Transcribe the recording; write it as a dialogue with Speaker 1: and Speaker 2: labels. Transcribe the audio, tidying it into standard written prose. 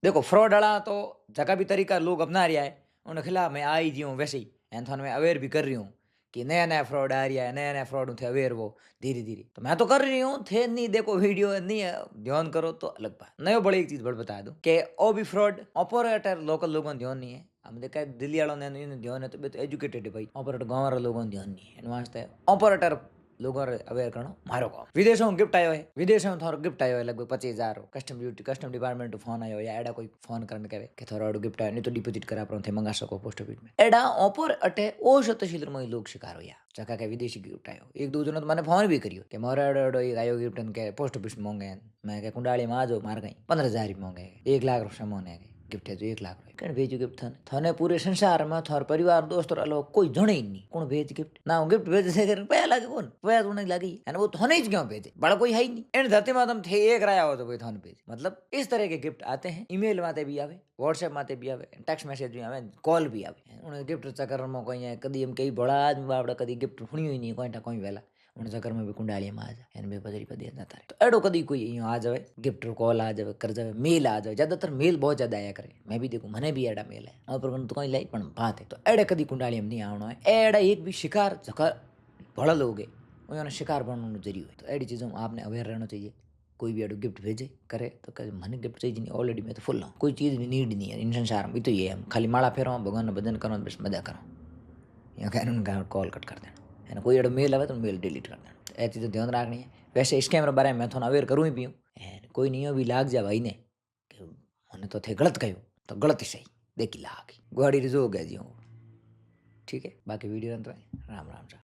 Speaker 1: देखो फ्रॉड वाला तो जगह भी तरीका लोग अपना रहा है, उनके खिलाफ मैं आ ही जी हूँ वैसे ही, एंड थोड़ा मैं अवेयर भी कर रही हूँ कि नया नया फ्रॉड आ रहा है, नया नया फ्रॉड थे अवेयर वो धीरे धीरे, तो मैं तो कर रही हूँ थे नहीं, देखो वीडियो नहीं है, ध्यान करो तो अलग बात। नयो बड़ी एक चीज बड़ बता दूं कि ओ भी फ्रॉड ऑपरेटर लोकल लोगों ध्यान नहीं है, हम देखा दिल्ली वालों ने ध्यान है तो एजुकेटेड है भाई, ऑपरेटर गाँव वाले लोगों ध्यान नहीं है, वास्ते ऑपरेटर लोगों अवेयर करो मारो काम। विदेशों में गिफ्ट आयो है, विदेशों में थोड़ा गिफ्ट आयो है लगभग 25,000 custom duty custom department phone आयो या एडा कोई फोन करने कहे कि थोड़ा गिफ्ट आयो नहीं तो डिपॉजिट करा पर थे मंगा सको पोस्ट ऑफिस में, एडा ऑपर अटे ओ शतशील में लोग शिकार हो या चका के विदेशी गिफ्ट आयो। एक दूसरे ने तो मैंने फोन भी करियो कि मोरे एडो एक आयो गिफ्ट के पोस्ट ऑफिस में मांगे, मैं क्या कुंडाली में आ जाओ मार गई 15,000 मांगे 1 लाख रुपये मांगे गिफ्ट है जो 1 लाख कण भेजू गिफ्ट थाने थाने पूरे संसार में थार परिवार दोस्त अलावा कोई जणे ही नहीं कौन भेज गिफ्ट ना गिफ्ट भेज से कर पया लागे कौन पया तो नहीं लगी है वो थाने ही क्यों भेजे बड़ा कोई है ही नहीं इन धरती में तुम थे एक राया हो तो कोई थाने भेज, मतलब इस तरह के गिफ्ट आते हैं, ईमेल माते भी आवे, व्हाट्सएप माते भी आवे, टेक्स्ट मैसेज भी आवे, कॉल भी आवे, उन्हें गिफ्ट चक्कर में कोई कदी हम कई बड़ा आदमी बापड़ा कदी गिफ्ट हुणी ही नहीं कोई कोई वेला उन चक्कर में भी कुंडाली में आ जाए एन पदरी पदी जाता रहे, तो एडो कदी कोई यूँ आ जाए गिफ्ट कॉल आ जाए कर जाए मेल आ जाए, ज्यादातर मेल बहुत ज्यादा आया करे, मैं भी देखूँ मैंने भी एडा मेल है और पर तो कोई लाई पण बात है, तो एडे कदी कुंडाली में नहीं आवनो है, एडा एक भी शिकार जका बड़ा लोग है उन्होंने शिकार बनने जरिए है, तो एडी चीज़ों में आपने अवेयर रहना चाहिए। कोई भी एडो गिफ्ट भेजे करे तो कहे मैंने गिफ्ट चाहिए नहीं ऑलरेडी मैं तो फुल हूँ, कोई चीज़ नीड नहीं है इन संसार में, तो ये हम खाली माला फेरो भगवान ने भजन करो बस मजा करो, या कहने उनका कॉल कट कर देना है ना, कोई एडो मेल आवे तो मेल डिलीट कर देना, तो ऐसी चीज़ ध्यान रखनी है। वैसे इस कैमरा बारे में मैं थोड़ा अवेयर करूँ ही भी हूँ, कोई नहीं भी लाग जा भाई ने कि मैंने तो थे गलत कहो तो गलत ही सही देखी लाग गाड़ी रिजो हो गया जी हूँ, ठीक है बाकी वीडियो राम राम।